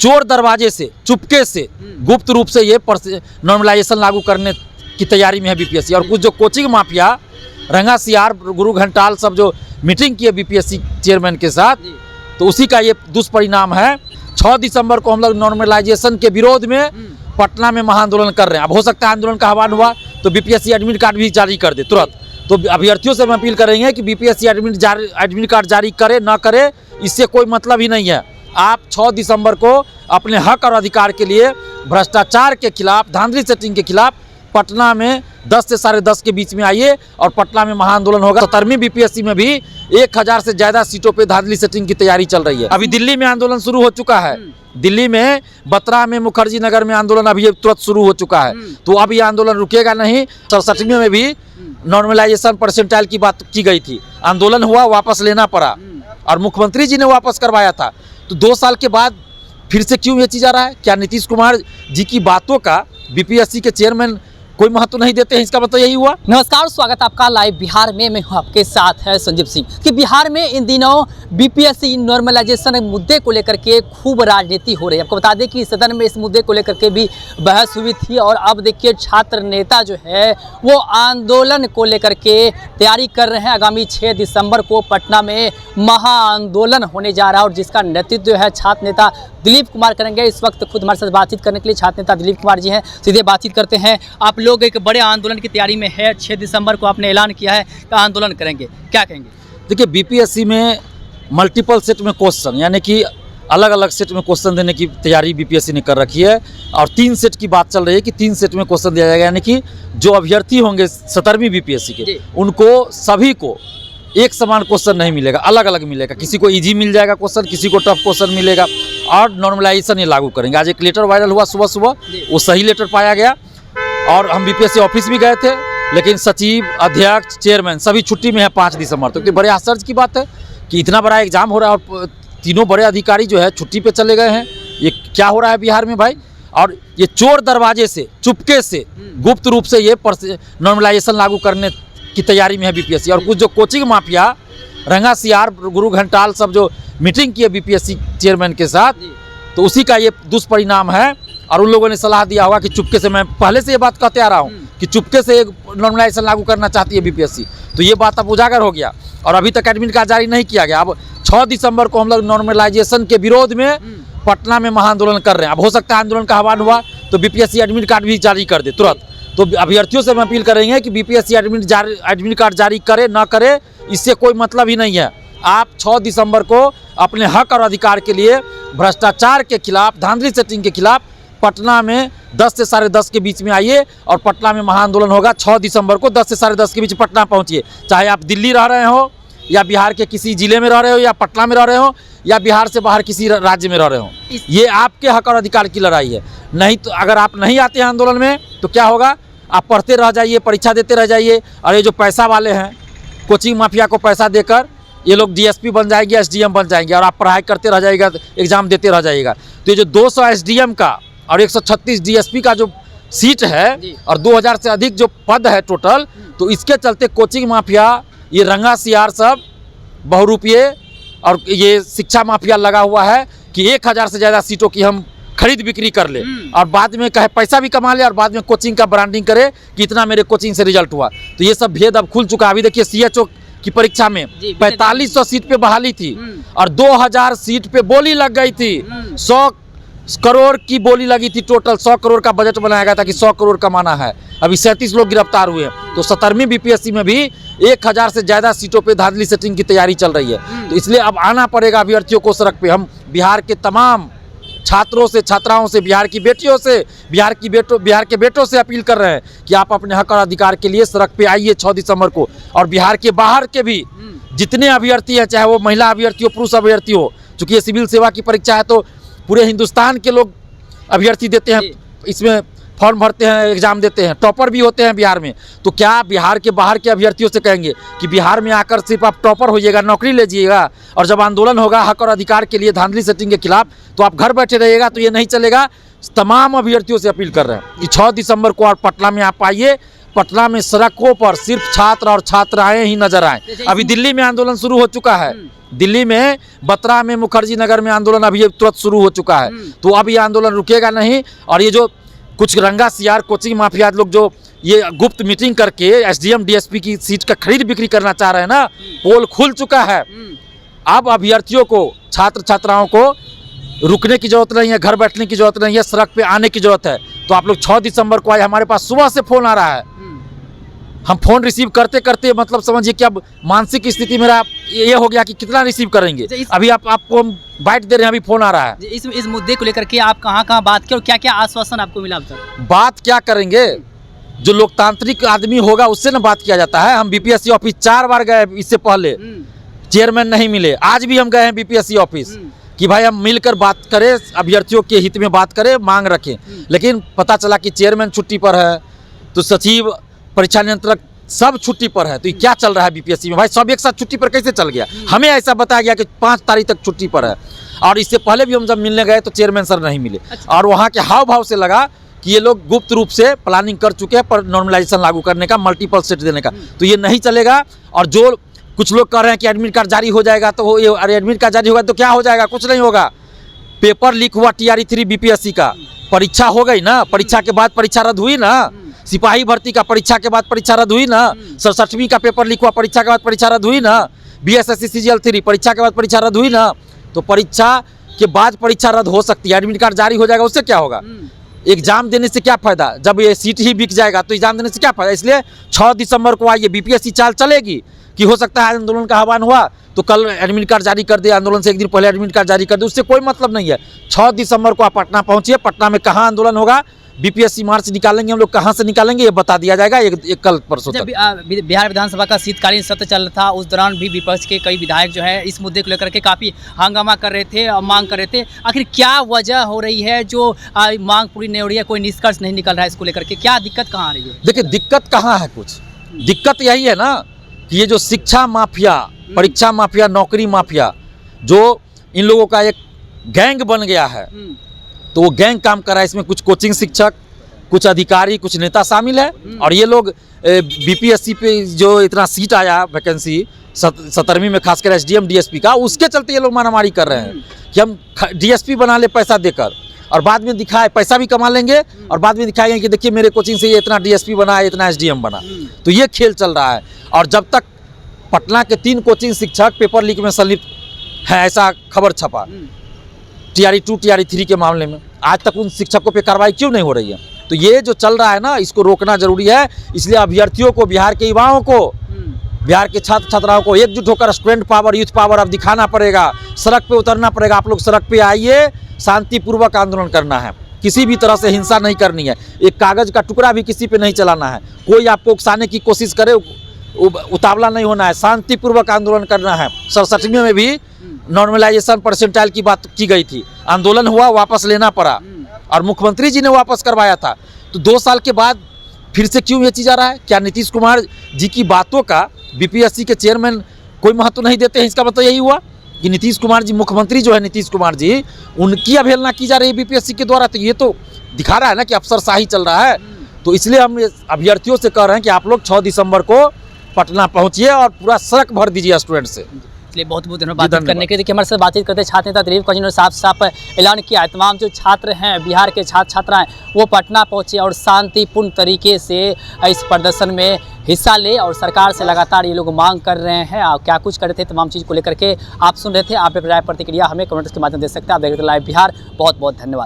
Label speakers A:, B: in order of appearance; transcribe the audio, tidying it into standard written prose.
A: चोर दरवाजे से चुपके से गुप्त रूप से ये नॉर्मलाइजेशन लागू करने की तैयारी में है बीपीएससी। और कुछ जो कोचिंग माफिया रंगा सियार गुरु घंटाल सब जो मीटिंग की है बीपीएससी चेयरमैन के साथ, तो उसी का ये दुष्परिणाम है। 6 दिसंबर को हम लोग नॉर्मलाइजेशन के विरोध में पटना में महाआंदोलन कर रहे हैं। अब हो सकता है आंदोलन का आह्वान हुआ तो बीपीएससी एडमिट कार्ड भी जारी कर दे तुरंत। तो अभ्यर्थियों से हम अपील करेंगे कि बीपीएससी एडमिट कार्ड जारी करे ना करे, इससे कोई मतलब ही नहीं है। आप 6 दिसंबर को अपने हक और अधिकार के लिए भ्रष्टाचार के खिलाफ, धांधली सेटिंग के खिलाफ पटना में 10 से 10:30 के बीच में आइए और पटना में महाआंदोलन होगा। 17वीं बीपीएससी में भी 1000 से ज़्यादा सीटों पे धांधली सेटिंग की तैयारी चल रही है। अभी दिल्ली में आंदोलन शुरू हो चुका है, दिल्ली में बत्रा में, मुखर्जी नगर में आंदोलन अभी तुरंत शुरू हो चुका है। तो अब ये आंदोलन रुकेगा नहीं। 67वीं में भी नॉर्मलाइजेशन परसेंटाइल की बात की गई थी, आंदोलन हुआ, वापस लेना पड़ा और मुख्यमंत्री जी ने वापस करवाया था। तो 2 साल के बाद फिर से क्यों ये चीज़ आ रहा है? क्या नीतीश कुमार जी की बातों का बीपीएससी के चेयरमैन कोई महत्व नहीं देते हैं? इसका मतलब यही हुआ।
B: नमस्कार, स्वागत आपका लाइव बिहार में। मैं हूं आपके साथ है संजीव सिंह। कि बिहार में इन दिनों बीपीएससी नॉर्मलाइजेशन मुद्दे को लेकर के खूब राजनीति हो रही है। आपको बता दें कि सदन में इस मुद्दे को लेकर के भी बहस हुई थी और अब देखिए छात्र नेता जो है वो आंदोलन को लेकर के तैयारी कर रहे हैं। आगामी 6 दिसंबर को पटना में महाआंदोलन होने जा रहा है और जिसका नेतृत्व जो है छात्र नेता दिलीप कुमार करेंगे। इस वक्त खुद हमारे साथ बातचीत करने के लिए छात्र नेता दिलीप कुमार जी हैं। सीधे बातचीत करते हैं। आप लोग एक बड़े आंदोलन की तैयारी में है, 6 दिसंबर को आपने ऐलान किया है कि आंदोलन करेंगे, क्या कहेंगे?
A: देखिए, बीपीएससी में मल्टीपल सेट में क्वेश्चन, यानी कि अलग अलग सेट में क्वेश्चन देने की तैयारी बीपीएससी ने कर रखी है और 3 सेट की बात चल रही है कि 3 सेट में क्वेश्चन दिया जाएगा। यानी कि जो अभ्यर्थी होंगे 17वीं बीपीएससी के, उनको सभी को एक समान क्वेश्चन नहीं मिलेगा, अलग अलग मिलेगा। किसी को इजी मिल जाएगा क्वेश्चन, किसी को टफ क्वेश्चन मिलेगा और नॉर्मलाइजेशन ये लागू करेंगे। आज एक लेटर वायरल हुआ सुबह, वो सही लेटर पाया गया और हम बीपीएससी ऑफिस भी गए थे, लेकिन सचिव, अध्यक्ष, चेयरमैन सभी छुट्टी में है 5 दिसंबर तक। तो बड़े आश्चर्य की बात है कि इतना बड़ा एग्जाम हो रहा है और तीनों बड़े अधिकारी जो है छुट्टी पे चले गए हैं। ये क्या हो रहा है बिहार में भाई? और ये चोर दरवाजे से, चुपके से, गुप्त रूप से ये नॉर्मलाइजेशन लागू करने की तैयारी में है बीपीएससी। और कुछ जो कोचिंग माफिया रंगा सियार गुरु घंटाल सब जो मीटिंग की है बीपीएससी चेयरमैन के साथ, तो उसी का ये दुष्परिणाम है। और उन लोगों ने सलाह दिया होगा कि चुपके से, मैं पहले से ये बात कहते आ रहा हूँ कि चुपके से नॉर्मलाइजेशन लागू करना चाहती है बीपीएससी। तो ये बात अब उजागर हो गया और अभी तक एडमिट कार्ड जारी नहीं किया गया। अब 6 दिसंबर को हम लोग नॉर्मलाइजेशन के विरोध में पटना में महाआंदोलन कर रहे हैं। अब हो सकता है आंदोलन का आह्वान हुआ तो बीपीएससी एडमिट कार्ड भी जारी कर दे तुरंत। तो अभ्यर्थियों से हम अपील करेंगे कि बीपीएससी एडमिट कार्ड जारी करे ना करे, इससे कोई मतलब ही नहीं है। आप 6 दिसंबर को अपने हक और अधिकार के लिए भ्रष्टाचार के खिलाफ, धांधली सेटिंग के खिलाफ पटना में 10 से 10:30 के बीच में आइए और पटना में महाआंदोलन होगा। 6 दिसंबर को 10 से 10:30 के बीच पटना पहुंचिए। चाहे आप दिल्ली रह रहे हो या बिहार के किसी जिले में रह रहे हो या पटना में रह रहे हो या बिहार से बाहर किसी राज्य में रह रहे हो, ये आपके हक और अधिकार की लड़ाई है। नहीं तो अगर आप नहीं आते हैं आंदोलन में तो क्या होगा? आप पढ़ते रह जाइए, परीक्षा देते रह जाइए और ये जो पैसा वाले हैं, कोचिंग माफिया को पैसा देकर ये लोग डीएसपी बन जाएंगे, एसडीएम बन जाएंगे और आप पढ़ाई करते रह जाइएगा, एग्जाम देते रह जाइएगा। तो ये जो 200 एसडीएम का और 136 डीएसपी का जो सीट है और 2000 से अधिक जो पद है टोटल, तो इसके चलते कोचिंग माफिया, ये रंगा सियार सब बहुरूपीय और ये शिक्षा माफिया लगा हुआ है कि 1000 से ज़्यादा सीटों की हम खरीद बिक्री कर ले और बाद में कहे पैसा भी कमा ले और बाद में कोचिंग का ब्रांडिंग करे कि इतना मेरे कोचिंग से रिजल्ट हुआ। तो ये सब भेद अब खुल चुका है। अभी देखिए सीएचओ की परीक्षा में 4500 सीट पे बहाली थी और 2000 सीट पे बोली लग गई थी। 100 करोड़ की बोली लगी थी, टोटल 100 करोड़ का बजट बनाया गया था कि 100 करोड़ कमाना है। अभी 37 लोग गिरफ्तार हुए। तो 17वीं बीपीएससी में भी 1000 से ज़्यादा सीटों पे धांधली सेटिंग की तैयारी चल रही है। तो इसलिए अब आना पड़ेगा अभ्यर्थियों को सड़क पे। हम बिहार के तमाम छात्रों से, छात्राओं से, बिहार की बेटियों से, बिहार के बेटों से अपील कर रहे हैं कि आप अपने हक और अधिकार के लिए सड़क पे आइए 6 दिसंबर को। और बिहार के बाहर के भी जितने अभ्यर्थी हैं, चाहे वो महिला अभ्यर्थी हो, पुरुष अभ्यर्थी हो, चूँकि ये सिविल सेवा की परीक्षा है तो पूरे हिंदुस्तान के लोग अभ्यर्थी देते हैं, इसमें फॉर्म भरते हैं, एग्जाम देते हैं, टॉपर भी होते हैं बिहार में। तो क्या बिहार के बाहर के अभ्यर्थियों से कहेंगे कि बिहार में आकर सिर्फ आप टॉपर होइएगा, नौकरी लीजिएगा और जब आंदोलन होगा हक और अधिकार के लिए धांधली सेटिंग के खिलाफ तो आप घर बैठे रहिएगा? तो ये नहीं चलेगा। तमाम अभ्यर्थियों से अपील कर रहे हैं कि 6 दिसंबर को आप पटना में आप आइए, पटना में सड़कों पर सिर्फ छात्र और छात्राएं ही नजर आए। अभी दिल्ली में आंदोलन शुरू हो चुका है, दिल्ली में बत्रा में मुखर्जी नगर में आंदोलन अभी तुरंत शुरू हो चुका है। तो अब ये आंदोलन रुकेगा नहीं। और ये जो कुछ रंगा सियार कोचिंग माफिया लोग जो ये गुप्त मीटिंग करके एसडीएम डीएसपी की सीट का खरीद बिक्री करना चाह रहे हैं ना, पोल खुल चुका है। अब अभ्यर्थियों को, छात्र छात्राओं को रुकने की जरूरत नहीं है, घर बैठने की जरूरत नहीं है, सड़क पे आने की जरूरत है। तो आप लोग 6 दिसंबर को आए, हमारे पास सुबह से फ़ोन आ रहा है। हम फ़ोन रिसीव करते करते मतलब समझिए कि अब मानसिक स्थिति मेरा ये हो गया कि कितना रिसीव करेंगे। अभी आपको हम बाइट दे रहे हैं, अभी फ़ोन आ रहा है।
B: इस मुद्दे को लेकर के आप कहाँ बात की और क्या क्या आश्वासन आपको मिला अब तक?
A: बात क्या करेंगे, जो लोकतांत्रिक आदमी होगा उससे ना बात किया जाता है। हम बीपीएससी ऑफिस 4 बार गए, इससे पहले चेयरमैन नहीं मिले। आज भी हम गए हैं बीपीएससी ऑफिस कि भाई हम मिलकर बात करें, अभ्यर्थियों के हित में बात करें, मांग रखें। लेकिन पता चला कि चेयरमैन छुट्टी पर है, तो सचिव, परीक्षा नियंत्रक सब छुट्टी पर है। तो ये क्या चल रहा है बीपीएससी में? भाई सब एक साथ छुट्टी पर कैसे चल गया? हमें ऐसा बताया गया कि 5 तारीख तक छुट्टी पर है। और इससे पहले भी हम जब मिलने गए तो चेयरमैन सर नहीं मिले। और वहाँ के हाव भाव से लगा कि ये लोग गुप्त रूप से प्लानिंग कर चुके हैं पर नॉर्मलाइजेशन लागू करने का, मल्टीपल सेट देने का। तो ये नहीं चलेगा। और जो कुछ लोग कह रहे हैं कि एडमिट कार्ड जारी हो जाएगा, तो ये अरे एडमिट कार्ड जारी होगा तो क्या हो जाएगा? कुछ नहीं होगा। पेपर लीक हुआ TRE-3 बीपीएससी का, परीक्षा हो गई ना, परीक्षा के बाद परीक्षा रद्द हुई ना। सिपाही भर्ती का परीक्षा के बाद परीक्षा रद्द हुई ना। 67वीं का पेपर लीक हुआ, परीक्षा के बाद परीक्षा रद्द हुई ना। BSSC CGL-3 परीक्षा के बाद परीक्षा रद्द हुई ना। तो परीक्षा के बाद परीक्षा रद्द हो सकती है, एडमिट कार्ड जारी हो जाएगा, उससे क्या होगा? एग्जाम देने से क्या फायदा? जब ये सीट ही बिक जाएगा तो एग्जाम देने से क्या फायदा? इसलिए 6 दिसंबर को आइए, बीपीएससी चाल चलेगी कि हो सकता है आंदोलन का आह्वान हुआ तो कल एडमिट कार्ड जारी कर दे, आंदोलन से एक दिन पहले एडमिट कार्ड जारी कर दे, उससे कोई मतलब नहीं है। 6 दिसंबर को आप पटना पहुंचिए। पटना में कहाँ आंदोलन होगा, बीपीएससी मार्च निकालेंगे हम लोग, कहाँ से निकालेंगे ये बता दिया जाएगा एक कल परसों तक।
B: बिहार विधानसभा का शीतकालीन सत्र चल रहा था, उस दौरान भी विपक्ष के कई विधायक जो है इस मुद्दे को लेकर के काफ़ी हंगामा कर रहे थे और मांग कर रहे थे। आखिर क्या वजह हो रही है जो मांग पूरी नहीं हो रही है, कोई निष्कर्ष नहीं निकल रहा है इसको लेकर के? क्या दिक्कत कहाँ आ रही है?
A: देखिए दिक्कत कहाँ है, कुछ दिक्कत यही है ना कि ये जो शिक्षा माफिया, परीक्षा माफिया, नौकरी माफिया, जो इन लोगों का एक गैंग बन गया है, तो वो गैंग काम कर रहा है। इसमें कुछ कोचिंग शिक्षक, कुछ अधिकारी, कुछ नेता शामिल है। और ये लोग बीपीएससी पे जो इतना सीट आया वैकेंसी 17वीं में, खासकर एसडीएम डीएसपी का, उसके चलते ये लोग मारामारी कर रहे हैं कि हम डीएसपी बना ले पैसा देकर, और बाद में दिखाए पैसा भी कमा लेंगे और बाद में दिखाएंगे कि देखिए मेरे कोचिंग से ये इतना डीएसपी बना, इतना एसडीएम बना। तो ये खेल चल रहा है। और जब तक पटना के 3 कोचिंग शिक्षक पेपर लीक में संलिप्त हैं, ऐसा खबर छपा TRE-2 TRE-3 के मामले में, आज तक उन शिक्षकों पे कार्रवाई क्यों नहीं हो रही है? तो ये जो चल रहा है ना, इसको रोकना जरूरी है। इसलिए अभ्यर्थियों को, बिहार के युवाओं को, बिहार के छात्र छात्राओं को एकजुट होकर स्टूडेंट पावर, यूथ पावर अब दिखाना पड़ेगा, सड़क पे उतरना पड़ेगा। आप लोग सड़क पे आइए, शांतिपूर्वक आंदोलन करना है, किसी भी तरह से हिंसा नहीं करनी है, एक कागज का टुकड़ा भी किसी पे नहीं चलाना है। कोई आपको उकसाने की कोशिश करे, उतावला नहीं होना है, शांतिपूर्वक आंदोलन करना है। 67वीं में भी नॉर्मलाइजेशन परसेंटाइल की बात की गई थी, आंदोलन हुआ, वापस लेना पड़ा और मुख्यमंत्री जी ने वापस करवाया था। तो 2 साल के बाद फिर से क्यों ये चीज़ आ रहा है? क्या नीतीश कुमार जी की बातों का बीपीएससी के चेयरमैन कोई महत्व नहीं देते हैं? इसका मतलब यही हुआ कि नीतीश कुमार जी, मुख्यमंत्री जो है नीतीश कुमार जी, उनकी अवहेलना की जा रही है बीपीएससी के द्वारा। तो ये तो दिखा रहा है ना कि अफसरशाही चल रहा है। तो इसलिए हम अभ्यर्थियों से कह रहे हैं कि आप लोग 6 दिसंबर को पटना पहुंचिए और पूरा सड़क भर दीजिए स्टूडेंट से।
B: इसलिए बहुत बहुत धन्यवाद बातचीत करने के लिए। देखिए हमारे साथ बातचीत करते छात्र नेता दिलीप काजी ने साफ ऐलान किया है, तमाम जो छात्र हैं, बिहार के छात्र छात्राएं, वो पटना पहुंचे और शांतिपूर्ण तरीके से इस प्रदर्शन में हिस्सा ले। और सरकार से लगातार ये लोग मांग कर रहे हैं, और क्या कुछ कर रहे थे, तमाम चीज़ को लेकर के आप सुन रहे थे। आप राय प्रतिक्रिया हमें कमेंट्स के माध्यम दे सकते हैं। आप देख रहे थे लाइव बिहार। बहुत बहुत धन्यवाद।